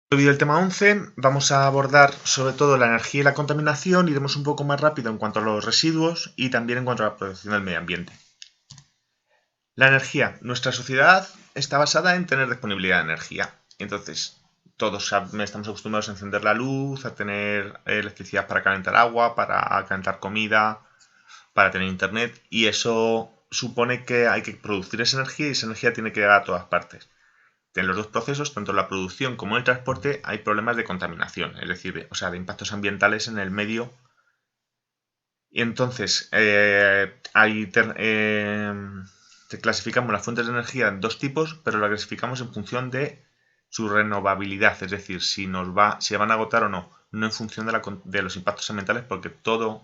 En el vídeo del tema 11 vamos a abordar sobre todo la energía y la contaminación, iremos un poco más rápido en cuanto a los residuos y también en cuanto a la protección del medio ambiente. La energía. Nuestra sociedad está basada en tener disponibilidad de energía. Entonces, todos estamos acostumbrados a encender la luz, a tener electricidad para calentar agua, para calentar comida, para tener internet, y eso supone que hay que producir esa energía y esa energía tiene que llegar a todas partes. En los dos procesos, tanto la producción como el transporte, hay problemas de contaminación, es decir, de impactos ambientales en el medio. Y entonces, clasificamos las fuentes de energía en dos tipos, pero las clasificamos en función de su renovabilidad, es decir, si se van a agotar o no, no en función de los impactos ambientales, porque toda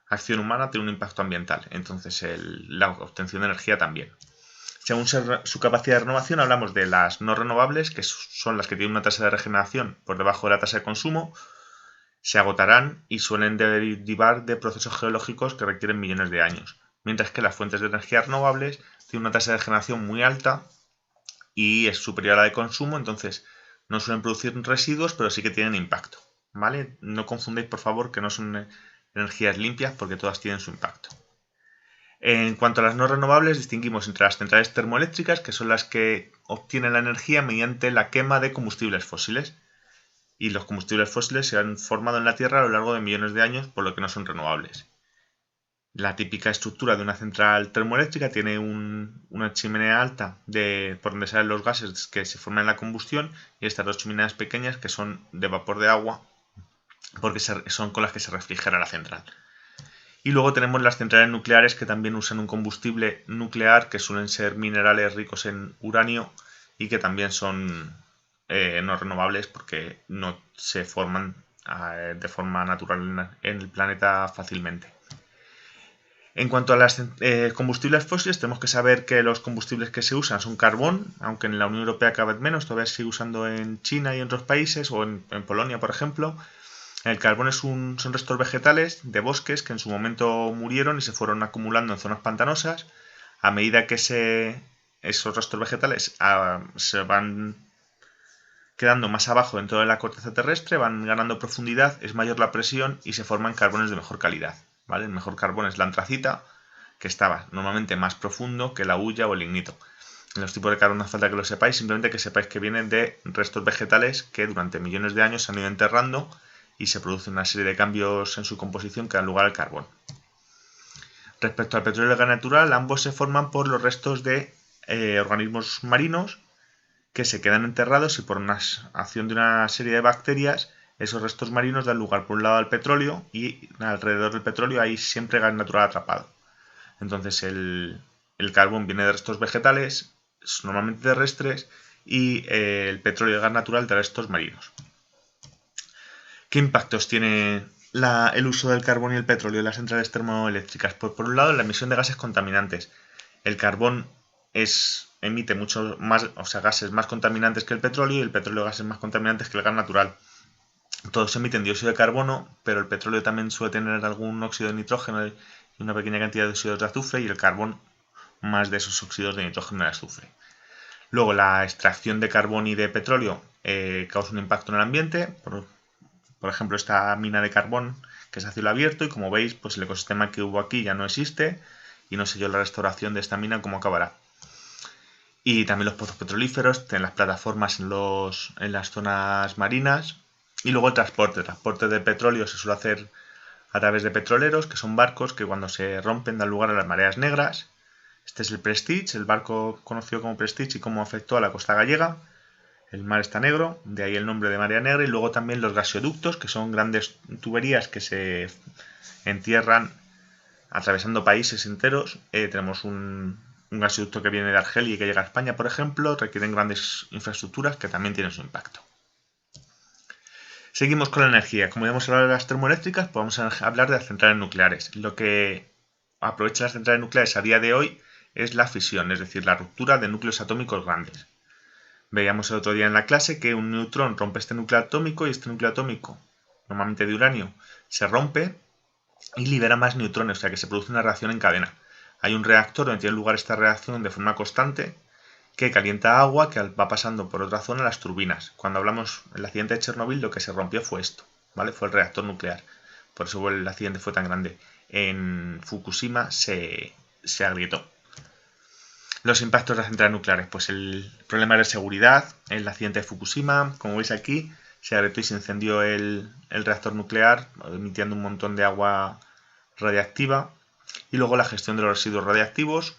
acción humana tiene un impacto ambiental, entonces la obtención de energía también. Según su capacidad de renovación, hablamos de las no renovables, que son las que tienen una tasa de regeneración por debajo de la tasa de consumo, se agotarán y suelen derivar de procesos geológicos que requieren millones de años, mientras que las fuentes de energía renovables tienen una tasa de regeneración muy alta y es superior a la de consumo, entonces no suelen producir residuos, pero sí que tienen impacto, ¿vale? No confundáis, por favor, que no son energías limpias porque todas tienen su impacto. En cuanto a las no renovables, distinguimos entre las centrales termoeléctricas, que son las que obtienen la energía mediante la quema de combustibles fósiles. Y los combustibles fósiles se han formado en la Tierra a lo largo de millones de años, por lo que no son renovables. La típica estructura de una central termoeléctrica tiene una chimenea alta por donde salen los gases que se forman en la combustión y estas dos chimeneas pequeñas que son de vapor de agua, porque son con las que se refrigera la central. Y luego tenemos las centrales nucleares que también usan un combustible nuclear que suelen ser minerales ricos en uranio y que también son no renovables porque no se forman de forma natural en el planeta fácilmente. En cuanto a los combustibles fósiles, tenemos que saber que los combustibles que se usan son carbón, aunque en la Unión Europea cada vez menos, todavía se sigue usando en China y en otros países, o en Polonia, por ejemplo. El carbón son restos vegetales de bosques que en su momento murieron y se fueron acumulando en zonas pantanosas. A medida que esos restos vegetales se van quedando más abajo dentro de la corteza terrestre, van ganando profundidad, es mayor la presión y se forman carbones de mejor calidad, ¿vale? El mejor carbón es la antracita, que estaba normalmente más profundo que la hulla o el lignito. En los tipos de carbón no hace falta que lo sepáis, simplemente que sepáis que vienen de restos vegetales que durante millones de años se han ido enterrando y se produce una serie de cambios en su composición que dan lugar al carbón. Respecto al petróleo y el gas natural, ambos se forman por los restos de organismos marinos que se quedan enterrados y por una acción de una serie de bacterias esos restos marinos dan lugar por un lado al petróleo y alrededor del petróleo hay siempre gas natural atrapado. Entonces el carbón viene de restos vegetales, normalmente terrestres, y el petróleo y el gas natural de restos marinos. ¿Qué impactos tiene el uso del carbón y el petróleo en las centrales termoeléctricas? Pues por un lado, la emisión de gases contaminantes. El carbón emite mucho más, gases más contaminantes que el petróleo y el petróleo gases más contaminantes que el gas natural. Todos emiten dióxido de carbono, pero el petróleo también suele tener algún óxido de nitrógeno y una pequeña cantidad de óxidos de azufre y el carbón más de esos óxidos de nitrógeno y azufre. Luego, la extracción de carbón y de petróleo causa un impacto en el ambiente. Por ejemplo, esta mina de carbón que es a cielo abierto y como veis, pues el ecosistema que hubo aquí ya no existe y no sé yo la restauración de esta mina cómo acabará. Y también los pozos petrolíferos, en las plataformas en las zonas marinas. Y luego el transporte de petróleo se suele hacer a través de petroleros, que son barcos que cuando se rompen dan lugar a las mareas negras. Este es el Prestige, el barco conocido como Prestige y cómo afectó a la costa gallega. El mar está negro, de ahí el nombre de marea negra, y luego también los gasoductos, que son grandes tuberías que se entierran atravesando países enteros. Tenemos un gasoducto que viene de Argelia y que llega a España, por ejemplo, requieren grandes infraestructuras que también tienen su impacto. Seguimos con la energía. Como ya hemos hablado de las termoeléctricas, podemos hablar de las centrales nucleares. Lo que aprovecha las centrales nucleares a día de hoy es la fisión, es decir, la ruptura de núcleos atómicos grandes. Veíamos el otro día en la clase que un neutrón rompe este núcleo atómico y este núcleo atómico, normalmente de uranio, se rompe y libera más neutrones, o sea que se produce una reacción en cadena. Hay un reactor donde tiene lugar esta reacción de forma constante que calienta agua que va pasando por otra zona las turbinas. Cuando hablamos del accidente de Chernobyl, lo que se rompió fue esto, ¿vale? Fue el reactor nuclear. Por eso el accidente fue tan grande. En Fukushima se agrietó. Los impactos de las centrales nucleares, pues el problema de seguridad, el accidente de Fukushima, como veis aquí, se agrietó y se incendió el reactor nuclear, emitiendo un montón de agua radiactiva. Y luego la gestión de los residuos radiactivos,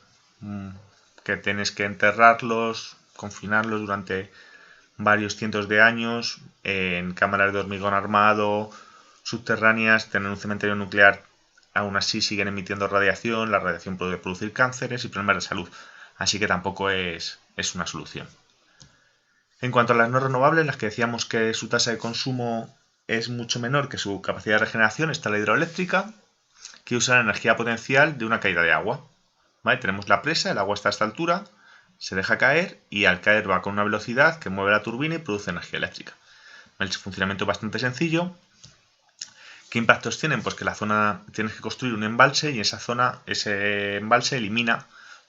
que tienes que enterrarlos, confinarlos durante varios cientos de años en cámaras de hormigón armado, subterráneas, tener un cementerio nuclear. Aún así siguen emitiendo radiación, la radiación puede producir cánceres y problemas de salud, así que tampoco es una solución. En cuanto a las no renovables, las que decíamos que su tasa de consumo es mucho menor que su capacidad de regeneración, está la hidroeléctrica, que usa la energía potencial de una caída de agua. ¿Vale? Tenemos la presa, el agua está a esta altura, se deja caer y al caer va con una velocidad que mueve la turbina y produce energía eléctrica. El funcionamiento es bastante sencillo. ¿Qué impactos tienen? Pues que la zona tienes que construir un embalse y esa zona, ese embalse elimina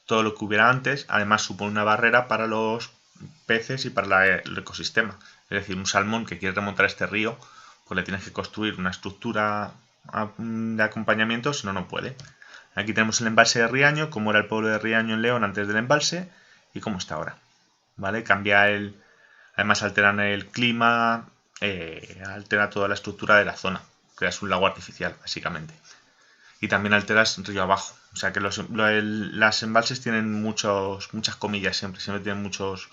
todo lo que hubiera antes, además supone una barrera para los peces y para el ecosistema. Es decir, un salmón que quiere remontar este río, pues le tienes que construir una estructura de acompañamiento, si no, no puede. Aquí tenemos el embalse de Riaño, cómo era el pueblo de Riaño en León antes del embalse y cómo está ahora. ¿Vale? Además alteran el clima, altera toda la estructura de la zona. Creas un lago artificial, básicamente. Y también alteras río abajo. O sea que las embalses tienen muchas comillas siempre tienen muchos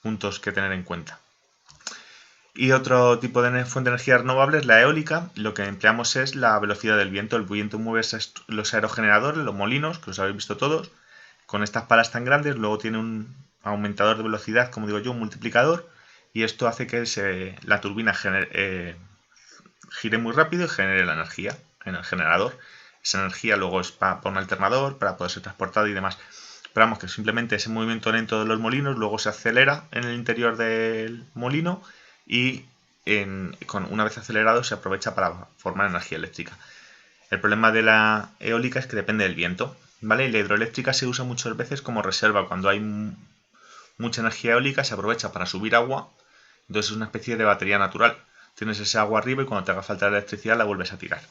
puntos que tener en cuenta. Y otro tipo de fuente de energía renovable es la eólica. Lo que empleamos es la velocidad del viento. El viento mueve los aerogeneradores, los molinos, que los habéis visto todos, con estas palas tan grandes. Luego tiene un aumentador de velocidad, como digo yo, un multiplicador. Y esto hace que la turbina gire muy rápido y genere la energía en el generador. Esa energía luego es para un alternador, para poder ser transportada y demás. Pero vamos, que simplemente ese movimiento lento de los molinos luego se acelera en el interior del molino y una vez acelerado se aprovecha para formar energía eléctrica. El problema de la eólica es que depende del viento, ¿vale? Y la hidroeléctrica se usa muchas veces como reserva. Cuando hay mucha energía eólica se aprovecha para subir agua, entonces es una especie de batería natural. Tienes ese agua arriba y cuando te haga falta la electricidad la vuelves a tirar.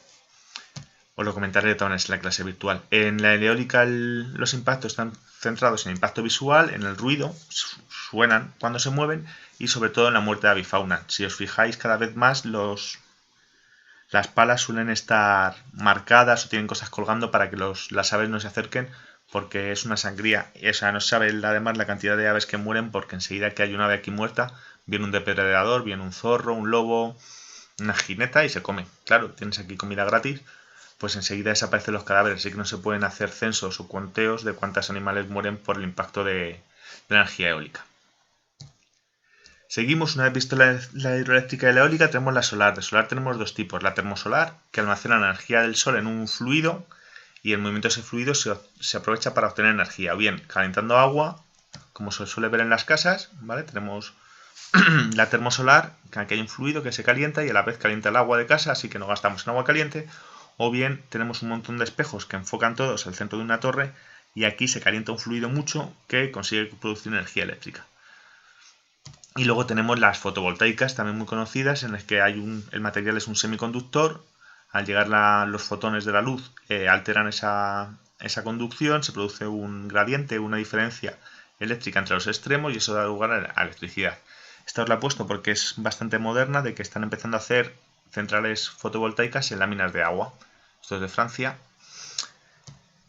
Os lo comentaré de todas maneras en la clase virtual. En la eólica los impactos están centrados en el impacto visual, en el ruido, suenan cuando se mueven y sobre todo en la muerte de avifauna. Si os fijáis, cada vez más las palas suelen estar marcadas o tienen cosas colgando para que las aves no se acerquen, porque es una sangría. O sea, no se sabe además la cantidad de aves que mueren, porque enseguida que hay una ave aquí muerta, viene un depredador, viene un zorro, un lobo, una jineta y se come. Claro, tienes aquí comida gratis, pues enseguida desaparecen los cadáveres, así que no se pueden hacer censos o conteos de cuántos animales mueren por el impacto de la energía eólica. Seguimos, una vez visto la hidroeléctrica y la eólica, tenemos la solar. De solar tenemos dos tipos, la termosolar, que almacena la energía del sol en un fluido y el movimiento de ese fluido se aprovecha para obtener energía, o bien calentando agua, como se suele ver en las casas, ¿vale? Tenemos la termosolar, que aquí hay un fluido que se calienta y a la vez calienta el agua de casa, así que no gastamos en agua caliente. O bien tenemos un montón de espejos que enfocan todos al centro de una torre y aquí se calienta un fluido mucho que consigue producir energía eléctrica. Y luego tenemos las fotovoltaicas, también muy conocidas, en las que el material es un semiconductor. Al llegar los fotones de la luz alteran esa conducción, se produce un gradiente, una diferencia eléctrica entre los extremos y eso da lugar a electricidad. Esta os la he puesto porque es bastante moderna, de que están empezando a hacer centrales fotovoltaicas en láminas de agua. Esto es de Francia.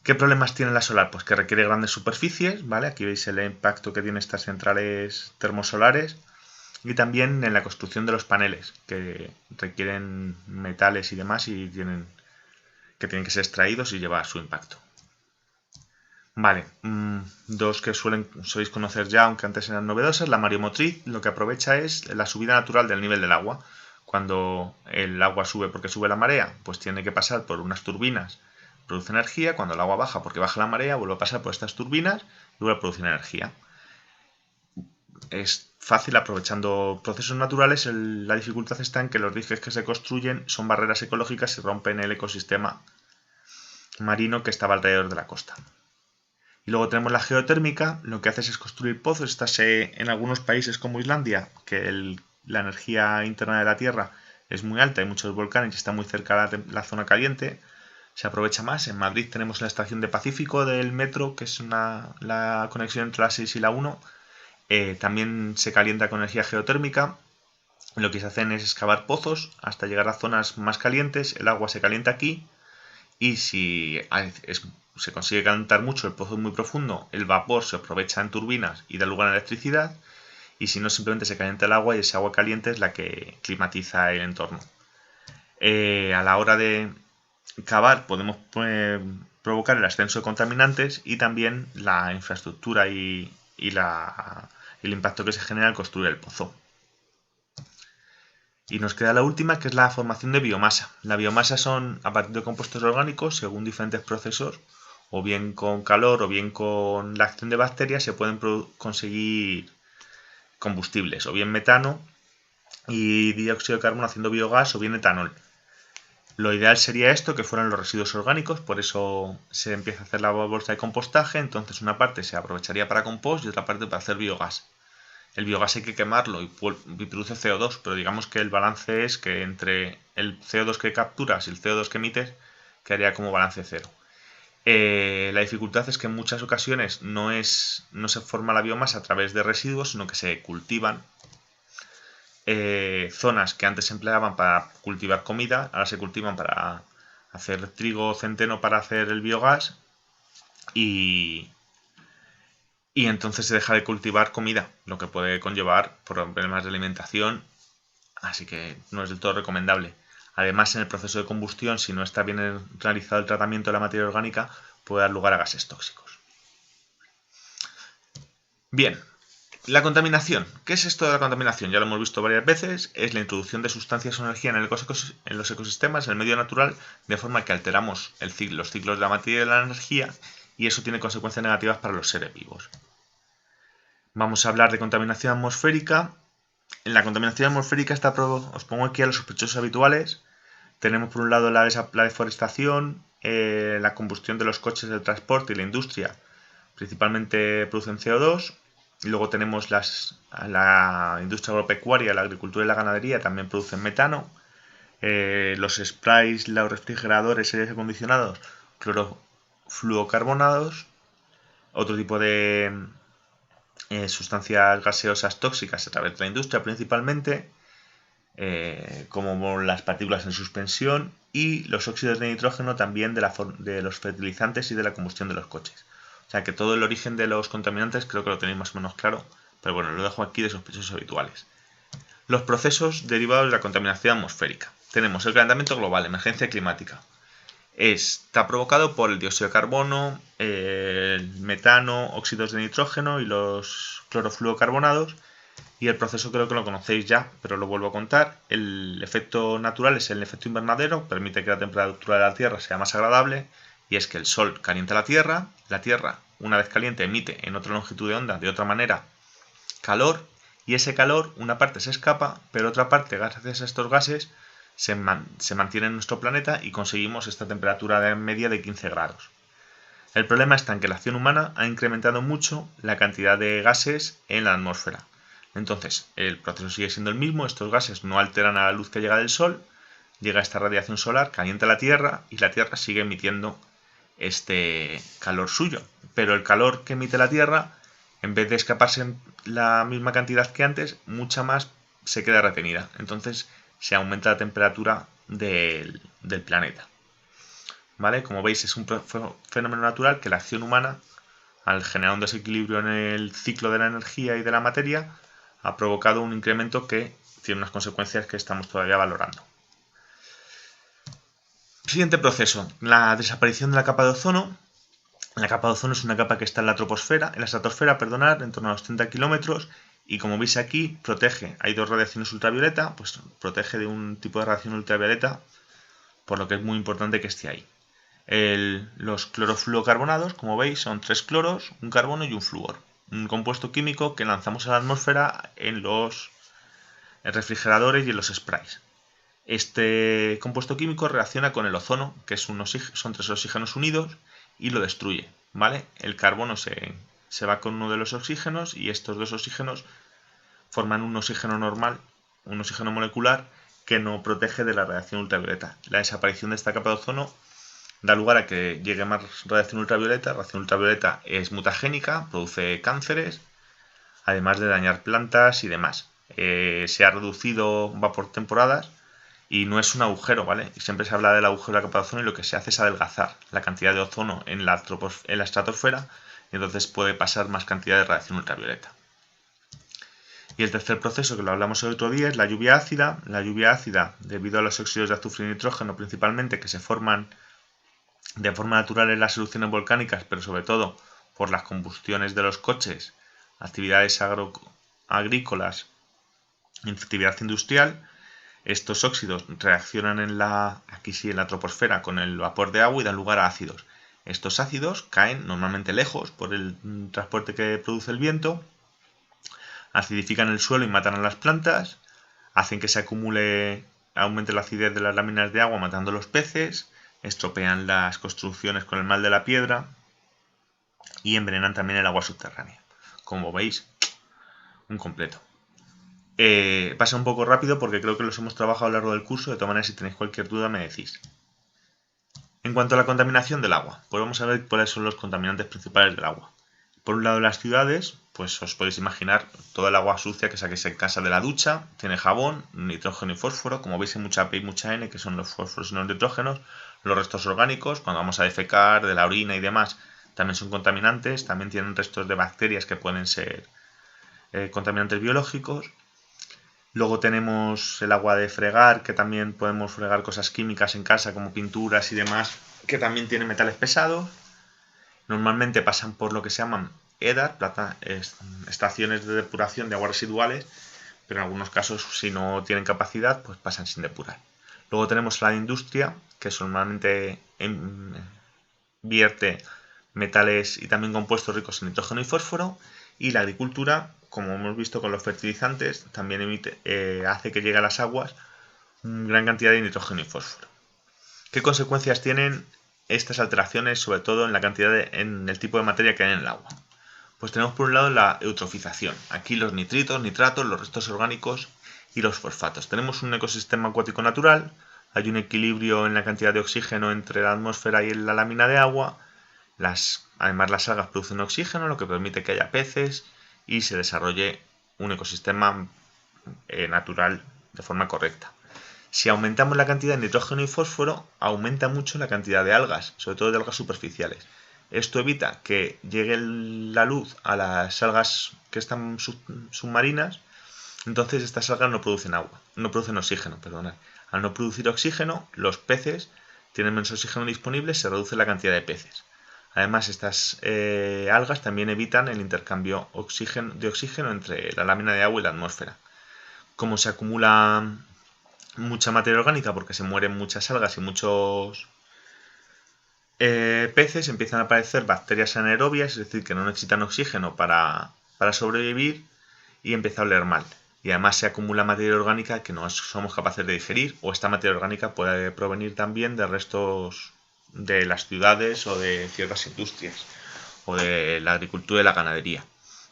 ¿Qué problemas tiene la solar? Pues que requiere grandes superficies, ¿vale? Aquí veis el impacto que tienen estas centrales termosolares. Y también en la construcción de los paneles, que requieren metales y demás y que tienen que ser extraídos y llevar su impacto. Vale, dos que soléis conocer ya, aunque antes eran novedosas. La mareomotriz lo que aprovecha es la subida natural del nivel del agua. Cuando el agua sube porque sube la marea, pues tiene que pasar por unas turbinas, produce energía. Cuando el agua baja porque baja la marea, vuelve a pasar por estas turbinas y vuelve a producir energía. Es fácil aprovechando procesos naturales. La dificultad está en que los diques que se construyen son barreras ecológicas y rompen el ecosistema marino que estaba alrededor de la costa. Y luego tenemos la geotérmica, lo que hace es construir pozos. Estas en algunos países como Islandia, que la energía interna de la Tierra es muy alta, hay muchos volcanes y está muy cerca la zona caliente, se aprovecha más. En Madrid tenemos la estación de Pacífico del metro, que es la conexión entre la 6 y la 1. También se calienta con energía geotérmica. Lo que se hacen es excavar pozos hasta llegar a zonas más calientes, el agua se calienta aquí y si se consigue calentar mucho, el pozo es muy profundo, el vapor se aprovecha en turbinas y da lugar a electricidad, y si no, simplemente se calienta el agua y ese agua caliente es la que climatiza el entorno. A la hora de cavar podemos provocar el ascenso de contaminantes y también la infraestructura y el impacto que se genera al construir el pozo. Y nos queda la última, que es la formación de biomasa. La biomasa son a partir de compuestos orgánicos, según diferentes procesos, o bien con calor o bien con la acción de bacterias, se pueden conseguir combustibles, o bien metano y dióxido de carbono haciendo biogás, o bien etanol. Lo ideal sería esto, que fueran los residuos orgánicos, por eso se empieza a hacer la bolsa de compostaje. Entonces una parte se aprovecharía para compost y otra parte para hacer biogás. El biogás hay que quemarlo y produce CO2, pero digamos que el balance es que entre el CO2 que capturas y el CO2 que emites quedaría como balance cero. La dificultad es que en muchas ocasiones no se forma la biomasa a través de residuos, sino que se cultivan zonas que antes se empleaban para cultivar comida, ahora se cultivan para hacer trigo o centeno para hacer el biogás y entonces se deja de cultivar comida, lo que puede conllevar problemas de alimentación, así que no es del todo recomendable. Además, en el proceso de combustión, si no está bien realizado el tratamiento de la materia orgánica, puede dar lugar a gases tóxicos. Bien, la contaminación. ¿Qué es esto de la contaminación? Ya lo hemos visto varias veces. Es la introducción de sustancias o energía en los ecosistemas, en el medio natural, de forma que alteramos los ciclos de la materia y de la energía, y eso tiene consecuencias negativas para los seres vivos. Vamos a hablar de contaminación atmosférica. En la contaminación atmosférica os pongo aquí a los sospechosos habituales. Tenemos por un lado la deforestación, la combustión de los coches del transporte y la industria, principalmente producen CO2. Y luego tenemos la industria agropecuaria, la agricultura y la ganadería, también producen metano. Los sprays, los refrigeradores, aires acondicionados, clorofluorocarbonados, otro tipo de sustancias gaseosas tóxicas a través de la industria principalmente, como las partículas en suspensión, y los óxidos de nitrógeno también de los fertilizantes y de la combustión de los coches. O sea que todo el origen de los contaminantes creo que lo tenéis más o menos claro, pero bueno, lo dejo aquí de sospechosos habituales. Los procesos derivados de la contaminación atmosférica. Tenemos el calentamiento global, emergencia climática. Está provocado por el dióxido de carbono, el metano, óxidos de nitrógeno y los clorofluorocarbonados. Y el proceso creo que lo conocéis ya, pero lo vuelvo a contar. El efecto natural es el efecto invernadero, permite que la temperatura de la Tierra sea más agradable, y es que el Sol calienta la Tierra, una vez caliente, emite en otra longitud de onda, de otra manera, calor, y ese calor, una parte se escapa, pero otra parte, gracias a estos gases, se mantiene en nuestro planeta y conseguimos esta temperatura media de 15 grados. El problema está en que la acción humana ha incrementado mucho la cantidad de gases en la atmósfera. Entonces, el proceso sigue siendo el mismo, estos gases no alteran a la luz que llega del Sol, llega esta radiación solar, calienta la Tierra y la Tierra sigue emitiendo este calor suyo. Pero el calor que emite la Tierra, en vez de escaparse en la misma cantidad que antes, mucha más se queda retenida. Entonces se aumenta la temperatura del planeta. ¿Vale? Como veis, es un fenómeno natural que la acción humana, al generar un desequilibrio en el ciclo de la energía y de la materia, ha provocado un incremento que tiene unas consecuencias que estamos todavía valorando. Siguiente proceso, la desaparición de la capa de ozono. La capa de ozono es una capa que está en la estratosfera, en torno a los 30 kilómetros, y como veis aquí, protege. Hay dos radiaciones ultravioleta, pues protege de un tipo de radiación ultravioleta, por lo que es muy importante que esté ahí. Los clorofluorocarbonados, como veis, son 3 cloros, un carbono y un flúor. Un compuesto químico que lanzamos a la atmósfera en los refrigeradores y en los sprays. Este compuesto químico reacciona con el ozono, que son 3 oxígenos unidos, y lo destruye, ¿vale? El carbono se va con uno de los oxígenos y estos dos oxígenos forman un oxígeno normal, un oxígeno molecular que no protege de la radiación ultravioleta. La desaparición de esta capa de ozono da lugar a que llegue más radiación ultravioleta. La radiación ultravioleta es mutagénica, produce cánceres, además de dañar plantas y demás. Se ha reducido, va por temporadas, y no es un agujero, ¿vale? Siempre se habla del agujero de la capa de ozono y lo que se hace es adelgazar la cantidad de ozono en la estratosfera, y entonces puede pasar más cantidad de radiación ultravioleta. Y el tercer proceso, que lo hablamos el otro día, es la lluvia ácida. La lluvia ácida, debido a los óxidos de azufre y nitrógeno principalmente, que se forman de forma natural en las erupciones volcánicas, pero sobre todo por las combustiones de los coches, actividades agrícolas y actividad industrial. Estos óxidos reaccionan en la troposfera con el vapor de agua y dan lugar a ácidos. Estos ácidos caen normalmente lejos por el transporte que produce el viento, acidifican el suelo y matan a las plantas, hacen que se aumente la acidez de las láminas de agua matando a los peces, estropean las construcciones con el mal de la piedra y envenenan también el agua subterránea. Como veis, un completo. Pasa un poco rápido porque creo que los hemos trabajado a lo largo del curso. De todas maneras, si tenéis cualquier duda me decís. En cuanto a la contaminación del agua, pues vamos a ver cuáles son los contaminantes principales del agua. Por un lado, las ciudades, pues os podéis imaginar toda el agua sucia que saquéis en casa de la ducha, tiene jabón, nitrógeno y fósforo, como veis hay mucha P y mucha N, que son los fósforos y los nitrógenos. Los restos orgánicos, cuando vamos a defecar, de la orina y demás, también son contaminantes, también tienen restos de bacterias que pueden ser contaminantes biológicos. Luego tenemos el agua de fregar, que también podemos fregar cosas químicas en casa como pinturas y demás, que también tienen metales pesados. Normalmente pasan por lo que se llaman EDAR, estaciones de depuración de aguas residuales, pero en algunos casos, si no tienen capacidad, pues pasan sin depurar. Luego tenemos la industria, que normalmente vierte metales y también compuestos ricos en nitrógeno y fósforo. Y la agricultura, como hemos visto con los fertilizantes, también hace que llegue a las aguas una gran cantidad de nitrógeno y fósforo. ¿Qué consecuencias tienen estas alteraciones, sobre todo en la cantidad en el tipo de materia que hay en el agua? Pues tenemos por un lado la eutrofización. Aquí los nitritos, nitratos, los restos orgánicos y los fosfatos. Tenemos un ecosistema acuático natural, hay un equilibrio en la cantidad de oxígeno entre la atmósfera y la lámina de agua. Además las algas producen oxígeno, lo que permite que haya peces y se desarrolle un ecosistema natural de forma correcta. Si aumentamos la cantidad de nitrógeno y fósforo, aumenta mucho la cantidad de algas, sobre todo de algas superficiales. Esto evita que llegue la luz a las algas que están submarinas, entonces estas algas no producen oxígeno, perdonad. Al no producir oxígeno, los peces tienen menos oxígeno disponible, se reduce la cantidad de peces. Además, estas algas también evitan el intercambio de oxígeno entre la lámina de agua y la atmósfera. Como se acumula mucha materia orgánica porque se mueren muchas algas y muchos peces, empiezan a aparecer bacterias anaerobias, es decir, que no necesitan oxígeno para sobrevivir, y empieza a oler mal. Y además se acumula materia orgánica que no somos capaces de digerir, o esta materia orgánica puede provenir también de restos de las ciudades o de ciertas industrias, o de la agricultura y la ganadería.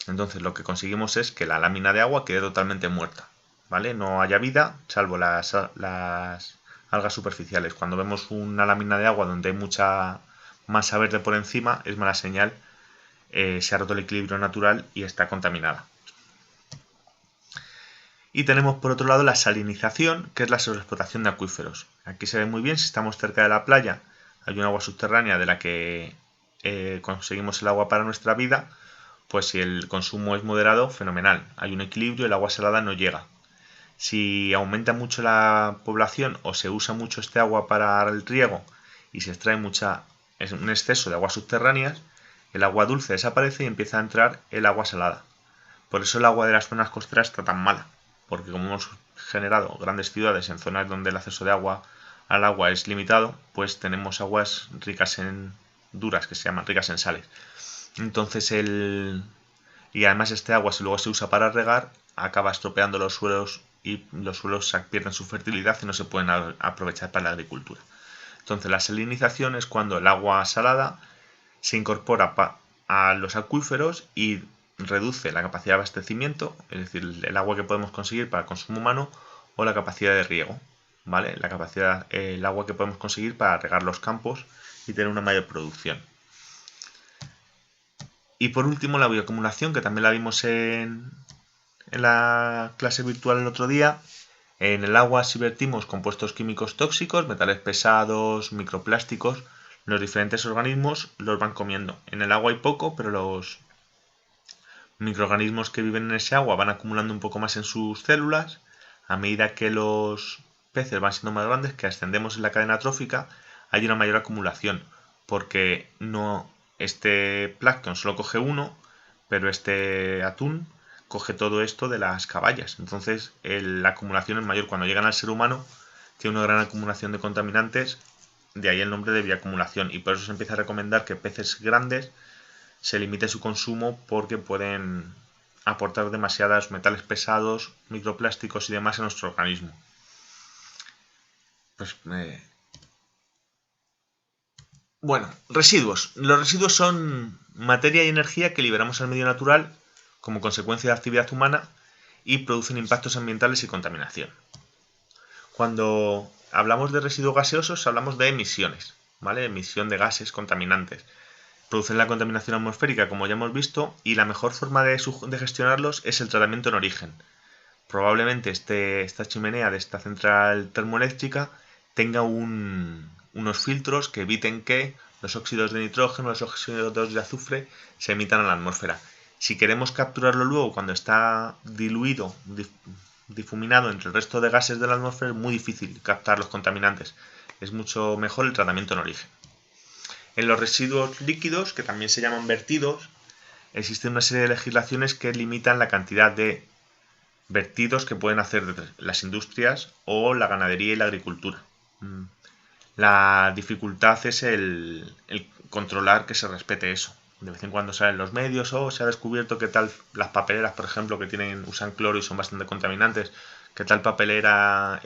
Entonces lo que conseguimos es que la lámina de agua quede totalmente muerta, ¿vale? No haya vida, salvo las algas superficiales. Cuando vemos una lámina de agua donde hay mucha masa verde por encima, es mala señal, se ha roto el equilibrio natural y está contaminada. Y tenemos por otro lado la salinización, que es la sobreexplotación de acuíferos. Aquí se ve muy bien, si estamos cerca de la playa, hay un agua subterránea de la que conseguimos el agua para nuestra vida, pues si el consumo es moderado, fenomenal. Hay un equilibrio, el agua salada no llega. Si aumenta mucho la población o se usa mucho este agua para el riego y se extrae un exceso de aguas subterráneas, el agua dulce desaparece y empieza a entrar el agua salada. Por eso el agua de las zonas costeras está tan mala, porque como hemos generado grandes ciudades en zonas donde el acceso de agua al agua es limitado, pues tenemos aguas ricas en duras, que se llaman ricas en sales. Entonces y además este agua, si luego se usa para regar, acaba estropeando los suelos y los suelos pierden su fertilidad y no se pueden aprovechar para la agricultura. Entonces la salinización es cuando el agua salada se incorpora a los acuíferos y reduce la capacidad de abastecimiento, es decir, el agua que podemos conseguir para consumo humano, o la capacidad de riego, ¿vale? El agua que podemos conseguir para regar los campos y tener una mayor producción. Y por último, la bioacumulación, que también la vimos en la clase virtual el otro día. En el agua, si vertimos compuestos químicos tóxicos, metales pesados, microplásticos, los diferentes organismos los van comiendo. En el agua hay poco, pero los microorganismos que viven en ese agua van acumulando un poco más en sus células. A medida que los peces van siendo más grandes, que ascendemos en la cadena trófica, hay una mayor acumulación, porque este plancton solo coge uno, pero este atún coge todo esto de las caballas. Entonces la acumulación es mayor. Cuando llegan al ser humano, tiene una gran acumulación de contaminantes, de ahí el nombre de bioacumulación. Y por eso se empieza a recomendar que peces grandes se limite su consumo, porque pueden aportar demasiados metales pesados, microplásticos y demás a nuestro organismo. Bueno, residuos. Los residuos son materia y energía que liberamos al medio natural como consecuencia de la actividad humana y producen impactos ambientales y contaminación. Cuando hablamos de residuos gaseosos, hablamos de emisiones, ¿vale? Emisión de gases contaminantes. Producen la contaminación atmosférica, como ya hemos visto, y la mejor forma de gestionarlos es el tratamiento en origen. Probablemente esta chimenea de esta central termoeléctrica tenga unos filtros que eviten que los óxidos de nitrógeno, los óxidos de azufre se emitan a la atmósfera. Si queremos capturarlo luego cuando está diluido, difuminado entre el resto de gases de la atmósfera, es muy difícil captar los contaminantes. Es mucho mejor el tratamiento en origen. En los residuos líquidos, que también se llaman vertidos, existen una serie de legislaciones que limitan la cantidad de vertidos que pueden hacer las industrias o la ganadería y la agricultura. La dificultad es el controlar que se respete eso. De vez en cuando salen los medios o se ha descubierto que tal las papeleras, por ejemplo, que usan cloro y son bastante contaminantes, que tal papelera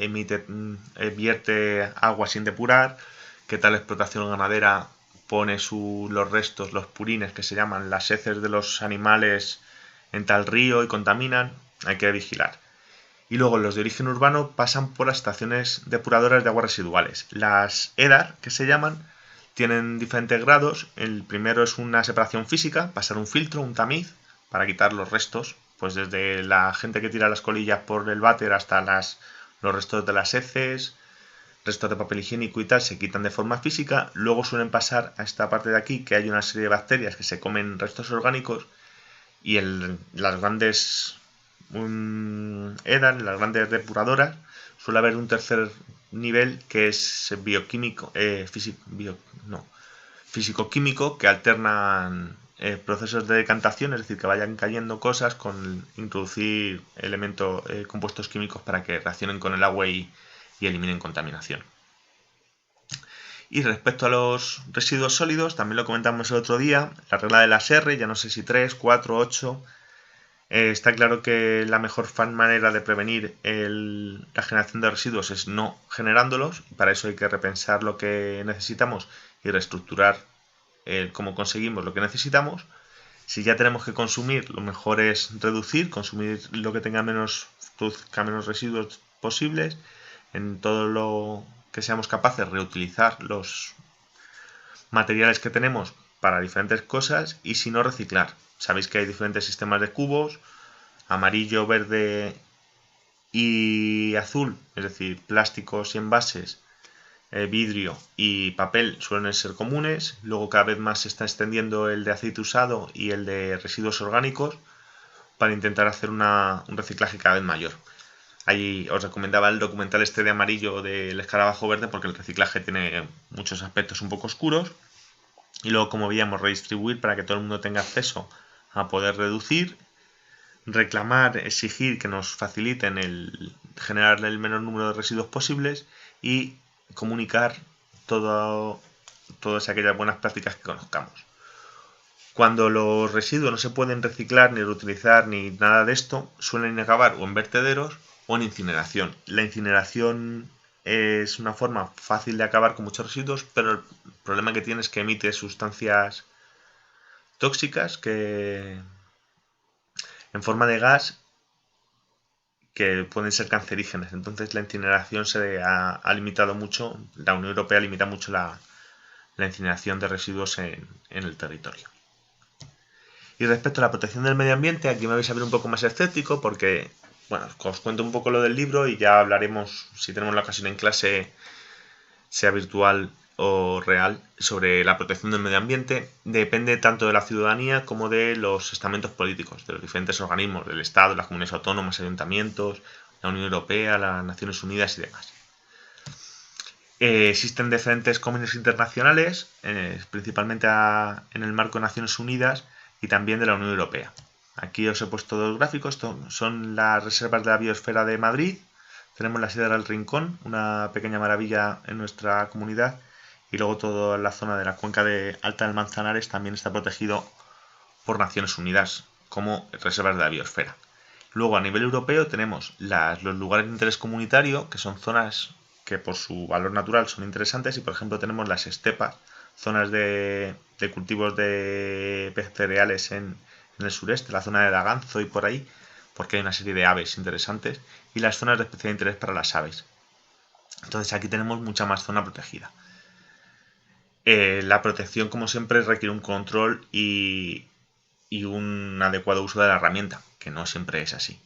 vierte agua sin depurar, que tal explotación ganadera pone los restos, los purines que se llaman, las heces de los animales en tal río y contaminan. Hay que vigilar. Y luego los de origen urbano pasan por las estaciones depuradoras de aguas residuales. Las EDAR, que se llaman, tienen diferentes grados. El primero es una separación física, pasar un filtro, un tamiz, para quitar los restos. Pues desde la gente que tira las colillas por el váter hasta los restos de las heces, restos de papel higiénico y tal, se quitan de forma física. Luego suelen pasar a esta parte de aquí, que hay una serie de bacterias que se comen restos orgánicos, y las grandes EDAR, las grandes depuradoras, suele haber un tercer nivel que es físico-químico, que alternan procesos de decantación, es decir, que vayan cayendo cosas con introducir compuestos químicos para que reaccionen con el agua y eliminen contaminación. Y respecto a los residuos sólidos, también lo comentamos el otro día, la regla de las R, ya no sé si 3, 4, 8... está claro que la mejor manera de prevenir la generación de residuos es no generándolos. Para eso hay que repensar lo que necesitamos y reestructurar cómo conseguimos lo que necesitamos. Si ya tenemos que consumir, lo mejor es consumir lo que tenga menos residuos posibles. En todo lo que seamos capaces, reutilizar los materiales que tenemos para diferentes cosas, y si no, reciclar. Sabéis que hay diferentes sistemas de cubos, amarillo, verde y azul, es decir, plásticos y envases, vidrio y papel suelen ser comunes. Luego cada vez más se está extendiendo el de aceite usado y el de residuos orgánicos para intentar hacer un reciclaje cada vez mayor. Ahí os recomendaba el documental este de amarillo del escarabajo verde, porque el reciclaje tiene muchos aspectos un poco oscuros. Y luego, como veíamos, redistribuir para que todo el mundo tenga acceso a poder reducir, reclamar, exigir que nos faciliten el generar el menor número de residuos posibles y comunicar todas aquellas buenas prácticas que conozcamos. Cuando los residuos no se pueden reciclar, ni reutilizar, ni nada de esto, suelen acabar o en vertederos o en incineración. La incineración es una forma fácil de acabar con muchos residuos, pero el problema que tiene es que emite sustancias tóxicas en forma de gas que pueden ser cancerígenas. Entonces la incineración se ha limitado mucho, la Unión Europea limita mucho la incineración de residuos en el territorio. Y respecto a la protección del medio ambiente, aquí me vais a ver un poco más escéptico porque, bueno, os cuento un poco lo del libro y ya hablaremos, si tenemos la ocasión en clase, sea virtual o real, sobre la protección del medio ambiente. Depende tanto de la ciudadanía como de los estamentos políticos, de los diferentes organismos, del Estado, las comunidades autónomas, ayuntamientos, la Unión Europea, las Naciones Unidas y demás. Existen diferentes convenios internacionales, principalmente en el marco de Naciones Unidas y también de la Unión Europea. Aquí os he puesto dos gráficos, son las reservas de la biosfera de Madrid. Tenemos la Sierra del Rincón, una pequeña maravilla en nuestra comunidad, y luego toda la zona de la cuenca de Alta del Manzanares también está protegido por Naciones Unidas como reservas de la biosfera. Luego a nivel europeo tenemos los lugares de interés comunitario, que son zonas que por su valor natural son interesantes, y por ejemplo tenemos las estepas, zonas de cultivos de cereales en el sureste, la zona de Daganzo y por ahí, porque hay una serie de aves interesantes, y las zonas de especial interés para las aves. Entonces aquí tenemos mucha más zona protegida. La protección, como siempre, requiere un control y un adecuado uso de la herramienta, que no siempre es así.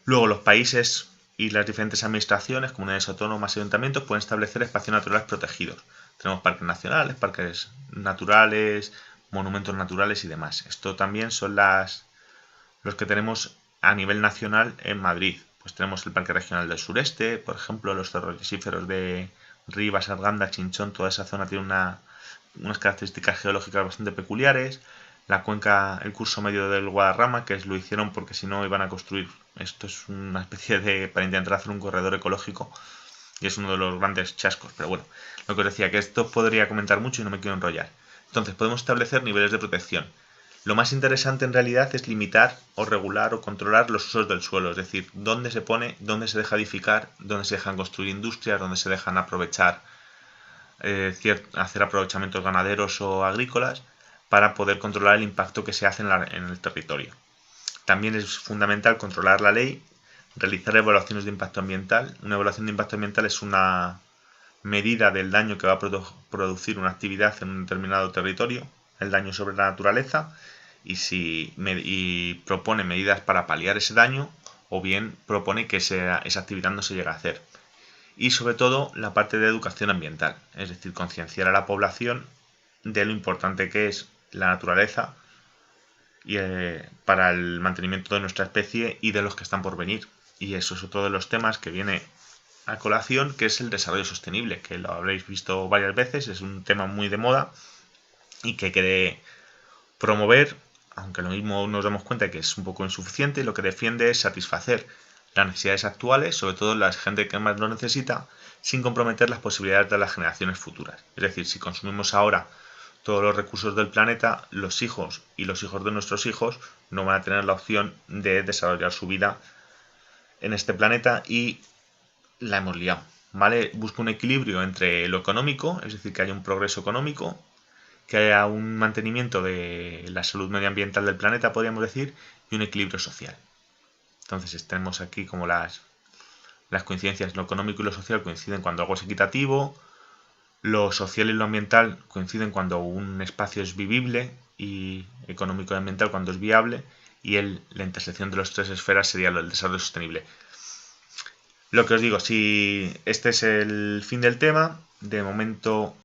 Luego los países y las diferentes administraciones, comunidades autónomas y ayuntamientos pueden establecer espacios naturales protegidos. Tenemos parques nacionales, parques naturales, monumentos naturales y demás. Esto también son los que tenemos a nivel nacional en Madrid. Pues tenemos el Parque Regional del Sureste, por ejemplo, los cerros de Rivas, Arganda, Chinchón, toda esa zona tiene unas características geológicas bastante peculiares. La cuenca, el curso medio del Guadarrama, que lo hicieron porque si no iban a construir, esto es una especie de, para intentar hacer un corredor ecológico, y es uno de los grandes chascos, pero bueno, lo que os decía, que esto podría comentar mucho y no me quiero enrollar. Entonces podemos establecer niveles de protección. Lo más interesante en realidad es limitar o regular o controlar los usos del suelo, es decir, dónde se pone, dónde se deja edificar, dónde se dejan construir industrias, dónde se dejan aprovechar, hacer aprovechamientos ganaderos o agrícolas, para poder controlar el impacto que se hace en el territorio. También es fundamental controlar la ley, realizar evaluaciones de impacto ambiental. Una evaluación de impacto ambiental es una medida del daño que va a producir una actividad en un determinado territorio, el daño sobre la naturaleza, y propone medidas para paliar ese daño, o bien propone que esa actividad no se llegue a hacer. Y sobre todo la parte de educación ambiental, es decir, concienciar a la población de lo importante que es la naturaleza y, para el mantenimiento de nuestra especie y de los que están por venir. Y eso es otro de los temas que viene a colación, que es el desarrollo sostenible, que lo habréis visto varias veces, es un tema muy de moda y que quiere promover, aunque lo mismo nos damos cuenta de que es un poco insuficiente, y lo que defiende es satisfacer las necesidades actuales, sobre todo la gente que más lo necesita, sin comprometer las posibilidades de las generaciones futuras. Es decir, si consumimos ahora todos los recursos del planeta, los hijos y los hijos de nuestros hijos no van a tener la opción de desarrollar su vida en este planeta y la hemos liado, ¿vale? Busca un equilibrio entre lo económico, es decir, que haya un progreso económico, que haya un mantenimiento de la salud medioambiental del planeta, podríamos decir, y un equilibrio social. Entonces tenemos aquí como las coincidencias, lo económico y lo social coinciden cuando algo es equitativo, lo social y lo ambiental coinciden cuando un espacio es vivible, y económico y ambiental cuando es viable, y la intersección de las tres esferas sería el desarrollo sostenible. Lo que os digo, si este es el fin del tema, de momento